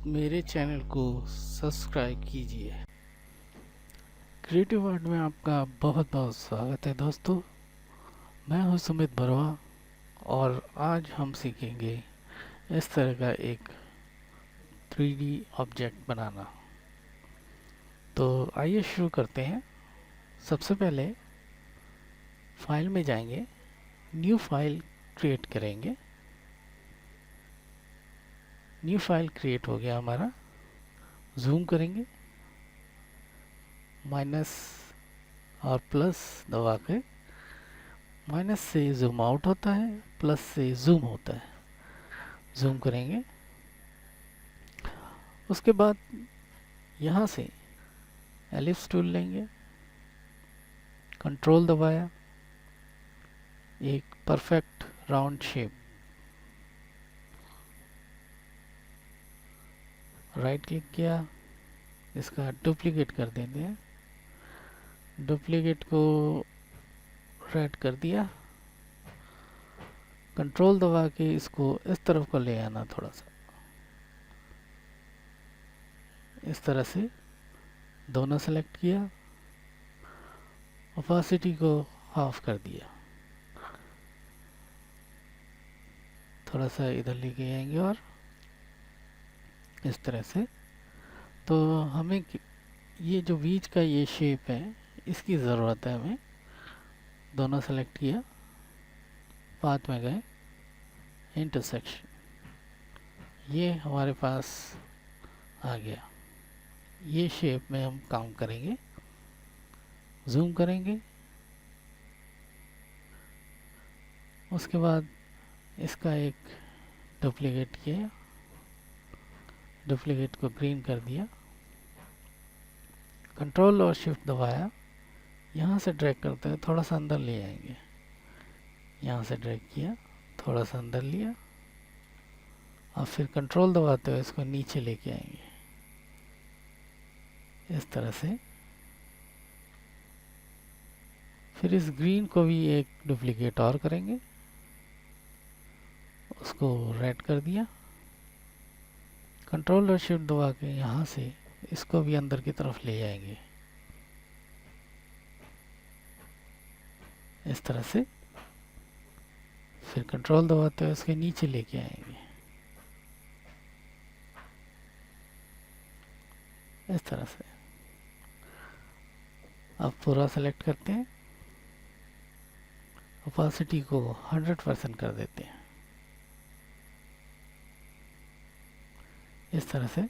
मेरे चैनल को सब्सक्राइब कीजिए। क्रिएटिव वर्ल्ड में आपका बहुत बहुत स्वागत है दोस्तों। मैं हूं सुमित बरवा और आज हम सीखेंगे इस तरह का एक 3D ऑब्जेक्ट बनाना। तो आइए शुरू करते हैं। सबसे पहले फाइल में जाएंगे, न्यू फाइल क्रिएट करेंगे। न्यू फाइल क्रिएट हो गया हमारा। जूम करेंगे, माइनस और प्लस दबा के। माइनस से जूम आउट होता है, प्लस से जूम होता है। जूम करेंगे, उसके बाद यहाँ से एलिप्स टूल लेंगे, कंट्रोल दबाया, एक perfect round shape, right click किया, इसका डुप्लीकेट कर देते हैं। डुप्लीकेट को राइट कर दिया, कंट्रोल दबा के इसको इस तरफ को ले आना, थोड़ा सा इस तरह से दोनों सेलेक्ट किया, ओपेसिटी को हाफ कर दिया, थोड़ा सा इधर लेके आएंगे और इस तरह से। तो हमें ये जो बीच का ये शेप है इसकी ज़रूरत है हमें। दोनों सेलेक्ट किया, पाथ में गए, इंटरसेक्शन, ये हमारे पास आ गया। ये शेप में हम काम करेंगे। जूम करेंगे, उसके बाद इसका एक डुप्लीकेट किया, डुप्लीकेट को ग्रीन कर दिया, कंट्रोल और शिफ्ट दबाया, यहाँ से ड्रैग करते हैं, थोड़ा सा अंदर ले आएंगे। यहाँ से ड्रैग किया, थोड़ा सा अंदर लिया और फिर कंट्रोल दबाते हुए इसको नीचे लेके आएंगे इस तरह से। फिर इस ग्रीन को भी एक डुप्लीकेट और करेंगे, उसको रेड कर दिया, कंट्रोल और शिफ्ट दबा के यहाँ से इसको भी अंदर की तरफ ले जाएंगे इस तरह से। फिर कंट्रोल दबाते हुए इसके नीचे लेके आएंगे इस तरह से। अब पूरा सेलेक्ट करते हैं, ओपेसिटी को 100% कर देते हैं इस तरह से।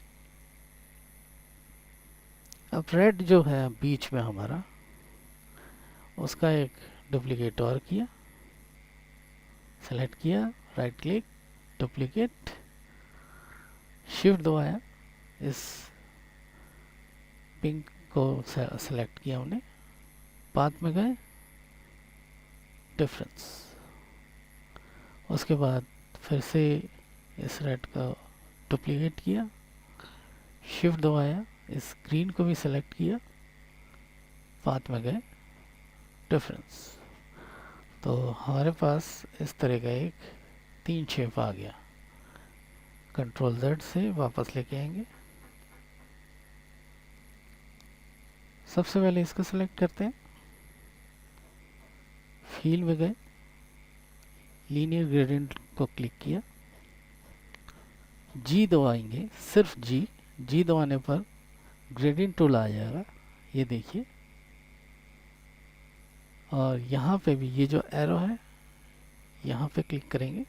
अब रेड जो है बीच में हमारा, उसका एक डुप्लीकेट और किया, सेलेक्ट किया, राइट क्लिक, डुप्लीकेट, शिफ्ट दबाया, इस पिंक को सेलेक्ट किया हमने, पाथ में गए, डिफरेंस, उसके बाद फिर से इस रेड का डुप्लीकेट किया, शिफ्ट दबाया, इस ग्रीन को भी सेलेक्ट किया, पाथ में गए, डिफरेंस। तो हमारे पास इस तरह का एक 3 शेप आ गया। कंट्रोल Z से वापस लेके आएंगे। सबसे पहले इसको सेलेक्ट करते हैं, फील में गए, लीनियर ग्रेडियंट को क्लिक किया, जी दबाएंगे, सिर्फ जी दबाने पर ग्रेडियंट टूल आ जाएगा, ये देखिए। और यहाँ पे भी ये जो एरो है, यहाँ पे क्लिक करेंगे,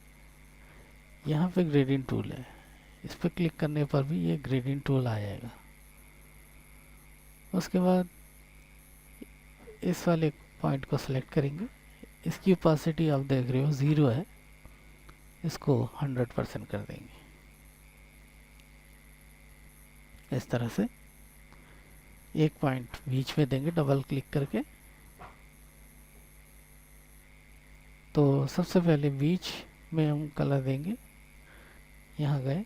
यहाँ पे ग्रेडियंट टूल है, इस पर क्लिक करने पर भी ये ग्रेडियंट टूल आ जाएगा। उसके बाद इस वाले पॉइंट को सिलेक्ट करेंगे, इसकी ओपेसिटी आप देख रहे हो 0 है, इसको 100% कर देंगे इस तरह से। एक पॉइंट बीच में देंगे डबल क्लिक करके। तो सबसे पहले बीच में हम कलर देंगे, यहाँ गए,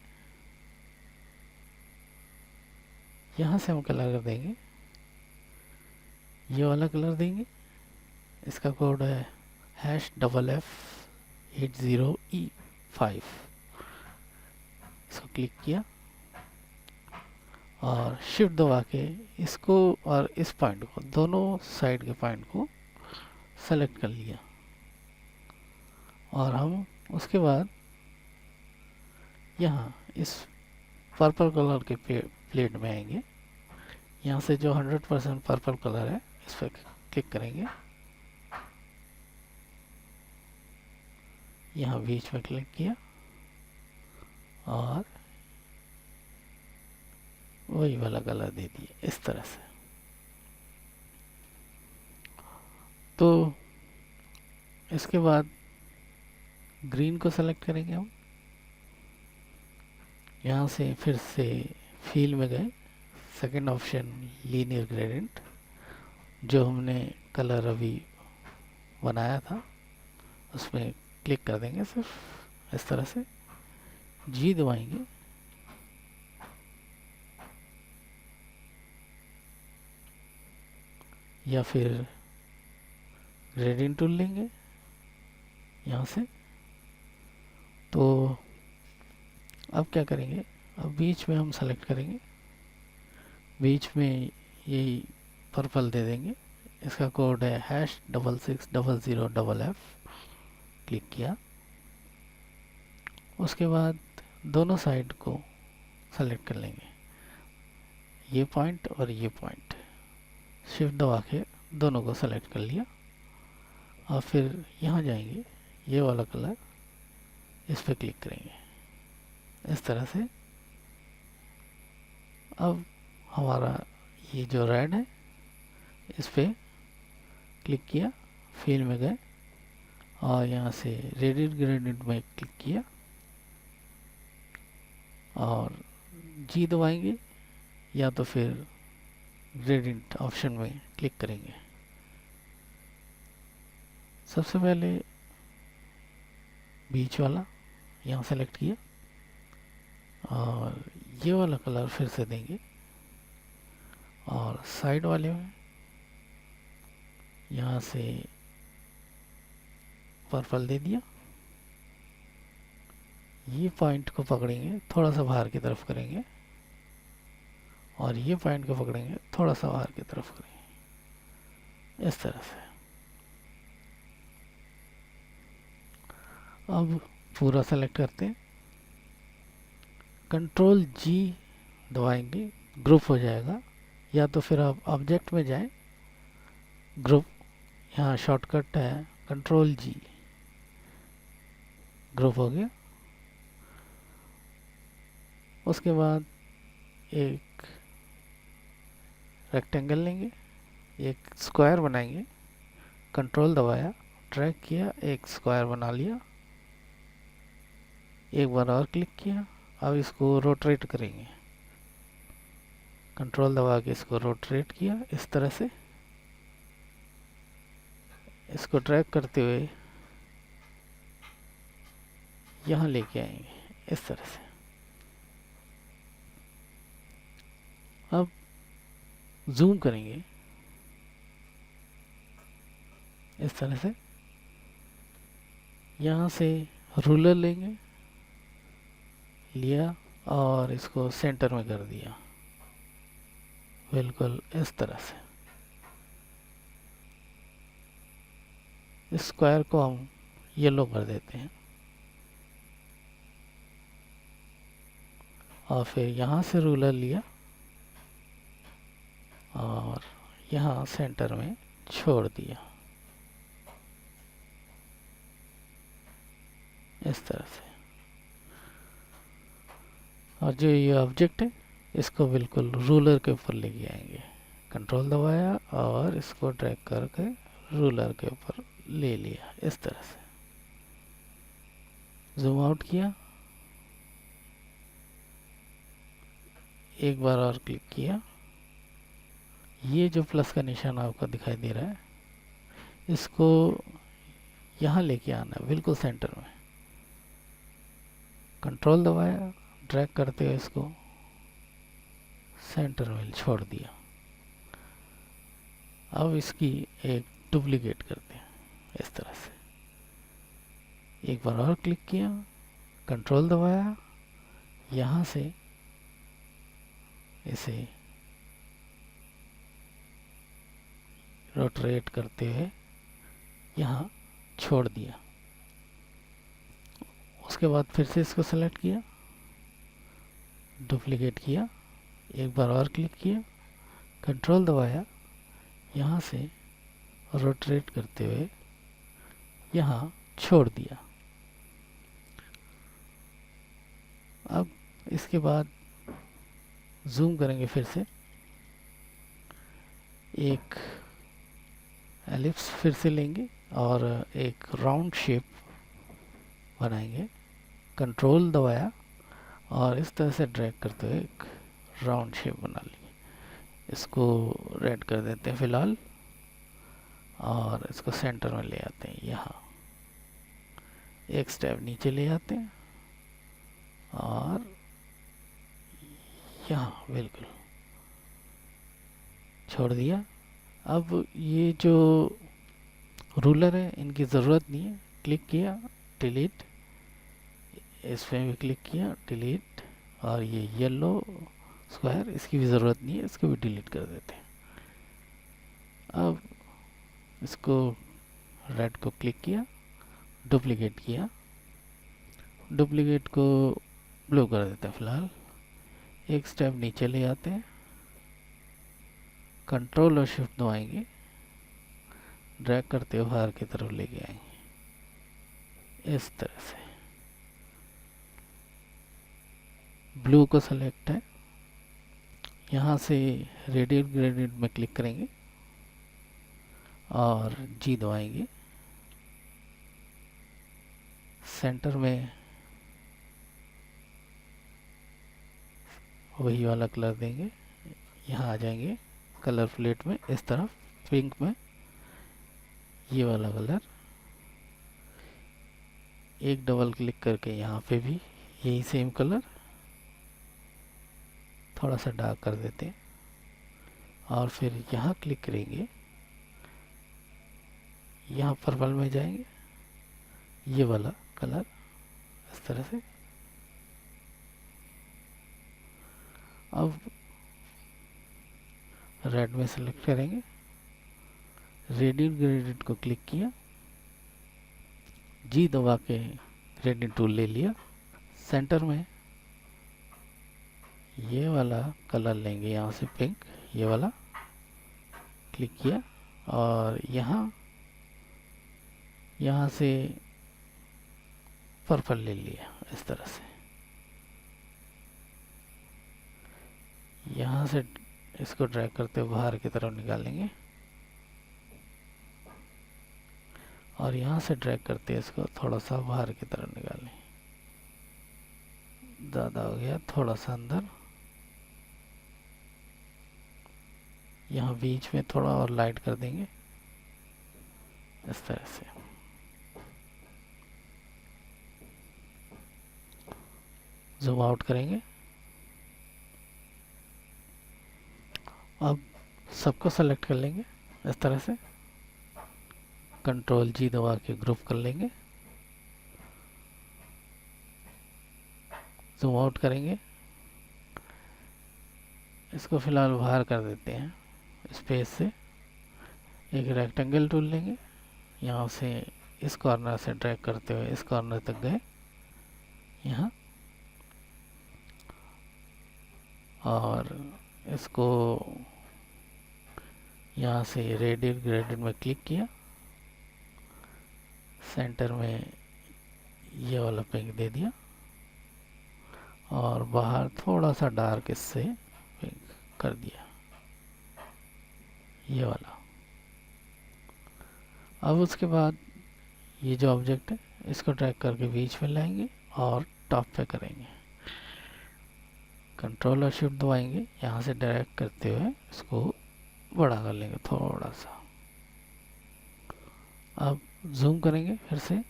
यहाँ से हम कलर कर देंगे, ये वाला कलर देंगे, इसका कोड है #FF80E5। इसको क्लिक किया, और शिफ्ट दबा के इसको और इस पॉइंट को, दोनों साइड के पॉइंट को सेलेक्ट कर लिया। और हम उसके बाद यहाँ इस पर्पल कलर के प्लेट में आएंगे। यहाँ से जो 100% पर्पल कलर है इस पर क्लिक करेंगे। यहाँ बीच में क्लिक किया और वही वाला कलर दे दिए इस तरह से। तो इसके बाद ग्रीन को सेलेक्ट करेंगे हम। यहाँ से फिर से फील में गए, सेकंड ऑप्शन लीनियर ग्रेडियंट, जो हमने कलर अभी बनाया था उसमें क्लिक कर देंगे सिर्फ इस तरह से। जी दबाएंगे, या फिर ग्रेडियंट टूल लेंगे यहाँ से। तो अब क्या करेंगे, अब बीच में हम सेलेक्ट करेंगे, बीच में यही पर्पल दे देंगे। इसका कोड है #6600FF। क्लिक किया, उसके बाद दोनों साइड को सेलेक्ट कर लेंगे, ये पॉइंट और ये पॉइंट। शिफ्ट दबा के दोनों को सेलेक्ट कर लिया और फिर यहाँ जाएंगे, ये वाला कलर इस पर क्लिक करेंगे इस तरह से। अब हमारा ये जो रेड है इस पे क्लिक किया, फिल में गए और यहाँ से रेडियल ग्रेडियंट में क्लिक किया और जी दबाएंगे, या तो फिर ग्रेडियंट ऑप्शन में क्लिक करेंगे। सबसे पहले बीच वाला यहाँ सेलेक्ट किया और ये वाला कलर फिर से देंगे और साइड वाले में यहाँ से पर्पल दे दिया। ये पॉइंट को पकड़ेंगे, थोड़ा सा बाहर की तरफ करेंगे और ये पॉइंट को पकड़ेंगे, थोड़ा सा बाहर की तरफ करेंगे इस तरह से। अब पूरा सेलेक्ट करते हैं, कंट्रोल जी दबाएंगे, ग्रुप हो जाएगा। या तो फिर आप ऑब्जेक्ट में जाएं, ग्रुप, यहाँ शॉर्टकट है कंट्रोल जी, ग्रुप हो गया। उसके बाद एक रेक्टेंगल लेंगे, एक स्क्वायर बनाएंगे, कंट्रोल दबाया, ड्रैग किया, एक स्क्वायर बना लिया। एक बार और क्लिक किया, अब इसको रोटेट करेंगे, कंट्रोल दबा के इसको रोटेट किया इस तरह से। इसको ड्रैग करते हुए यहाँ लेके आएंगे इस तरह से। अब जूम करेंगे इस तरह से, यहाँ से रूलर लेंगे, लिया और इसको सेंटर में कर दिया बिल्कुल इस तरह से। इस स्क्वायर को हम येलो कर देते हैं और फिर यहाँ से रूलर लिया और यहाँ सेंटर में छोड़ दिया इस तरह से। और जो ये ऑब्जेक्ट है इसको बिल्कुल रूलर के ऊपर लेके आएंगे, कंट्रोल दबाया और इसको ड्रैग करके रूलर के ऊपर ले लिया इस तरह से। जूम आउट किया, एक बार और क्लिक किया, ये जो प्लस का निशान आपको दिखाई दे रहा है इसको यहाँ लेके आना है बिल्कुल सेंटर में। कंट्रोल दबाया, ड्रैग करते हुए इसको सेंटर में छोड़ दिया। अब इसकी एक डुप्लीकेट करते हैं इस तरह से। एक बार और क्लिक किया, कंट्रोल दबाया, यहाँ से इसे रोटेट करते हुए यहाँ छोड़ दिया। उसके बाद फिर से इसको सेलेक्ट किया, डुप्लीकेट किया, एक बार और क्लिक किया, कंट्रोल दबाया, यहाँ से रोटेट करते हुए यहाँ छोड़ दिया। अब इसके बाद जूम करेंगे, फिर से एक एलिप्स फिर से लेंगे और एक राउंड शेप बनाएंगे। कंट्रोल दबाया और इस तरह से ड्रैग करते हुए एक राउंड शेप बना ली। इसको रेड कर देते हैं फिलहाल और इसको सेंटर में ले आते हैं। यहाँ एक स्टेप नीचे ले आते हैं और यहाँ बिल्कुल छोड़ दिया। अब ये जो रूलर है इनकी ज़रूरत नहीं है। क्लिक किया, डिलीट, इस पर भी क्लिक किया, डिलीट, और ये येलो स्क्वायर इसकी भी ज़रूरत नहीं है, इसको भी डिलीट कर देते हैं। अब इसको रेड को क्लिक किया, डुप्लीकेट किया, डुप्लीकेट को ब्लू कर देते हैं फिलहाल। एक स्टेप नीचे ले आते हैं, कंट्रोल और शिफ्ट दबाएंगे, ड्रैग करते हुए बाहर की तरफ लेके आएंगे इस तरह से। ब्लू को सेलेक्ट है, यहाँ से रेडियल ग्रेडियंट में क्लिक करेंगे और जी दबाएंगे। सेंटर में वही वाला कलर देंगे, यहाँ आ जाएंगे कलर प्लेट में, इस तरफ पिंक में ये वाला कलर। एक डबल क्लिक करके यहाँ पे भी यही सेम कलर थोड़ा सा डार्क कर देते हैं और फिर यहाँ क्लिक करेंगे, यहाँ पर्पल में जाएंगे, ये वाला कलर इस तरह से। अब रेड में सेलेक्ट करेंगे, रेडियल ग्रेडियंट को क्लिक किया, जी दबा के ग्रेडियंट टूल ले लिया। सेंटर में ये वाला कलर लेंगे, यहाँ से पिंक, ये वाला क्लिक किया और यहाँ से पर्पल ले लिया इस तरह से। यहाँ से इसको ड्रैग करते हुए बाहर की तरफ निकालेंगे और यहाँ से ड्रैग करते इसको थोड़ा सा बाहर की तरफ निकालें। ज़्यादा हो गया, थोड़ा सा अंदर। यहाँ बीच में थोड़ा और लाइट कर देंगे इस तरह से। जूम आउट करेंगे। अब सबको सेलेक्ट कर लेंगे इस तरह से, कंट्रोल जी दबा के ग्रुप कर लेंगे। जूम आउट करेंगे, इसको फिलहाल बाहर कर देते हैं स्पेस से। एक रेक्टेंगल टूल लेंगे, यहाँ से इस कॉर्नर से ड्रैग करते हुए इस कॉर्नर तक गए यहाँ, और इसको यहाँ से रेडियल ग्रेडियंट में क्लिक किया, सेंटर में ये वाला पिंक दे दिया और बाहर थोड़ा सा डार्क इससे पिंक कर दिया, ये वाला। अब उसके बाद ये जो ऑब्जेक्ट है इसको ड्रैग करके बीच में लाएंगे और टॉप पे करेंगे। कंट्रोल और शिफ्ट दबाएंगे, यहाँ से ड्रैग करते हुए इसको बड़ा कर लेंगे थोड़ा सा। अब जूम करेंगे, फिर से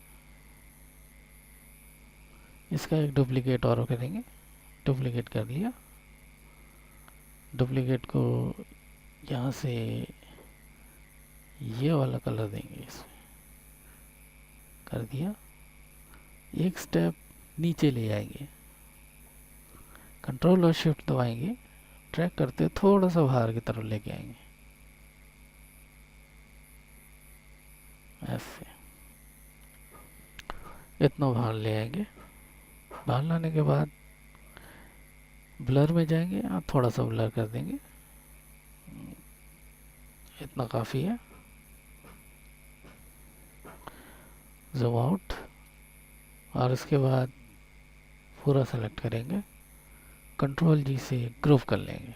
इसका एक डुप्लीकेट और करेंगे। डुप्लीकेट कर लिया, डुप्लीकेट को यहाँ से ये वाला कलर देंगे, इसमें कर दिया। एक स्टेप नीचे ले आएंगे, कंट्रोल और शिफ्ट दबाएंगे, ड्रैग करते थोड़ा सा बाहर की तरफ लेके आएंगे, ऐसे इतना बाहर ले आएंगे। बाहर लाने के बाद ब्लर में जाएंगे, आप थोड़ा सा ब्लर कर देंगे, इतना काफ़ी है। जूम आउट, और इसके बाद पूरा सेलेक्ट करेंगे, कंट्रोल जी से ग्रुप कर लेंगे।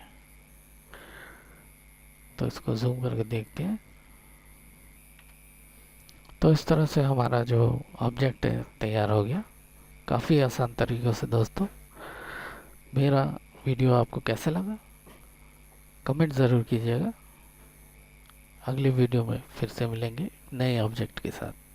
तो इसको जूम करके देखते हैं। तो इस तरह से हमारा जो ऑब्जेक्ट है तैयार हो गया, काफ़ी आसान तरीक़ों से। दोस्तों, मेरा वीडियो आपको कैसा लगा कमेंट ज़रूर कीजिएगा। अगली वीडियो में फिर से मिलेंगे नए ऑब्जेक्ट के साथ।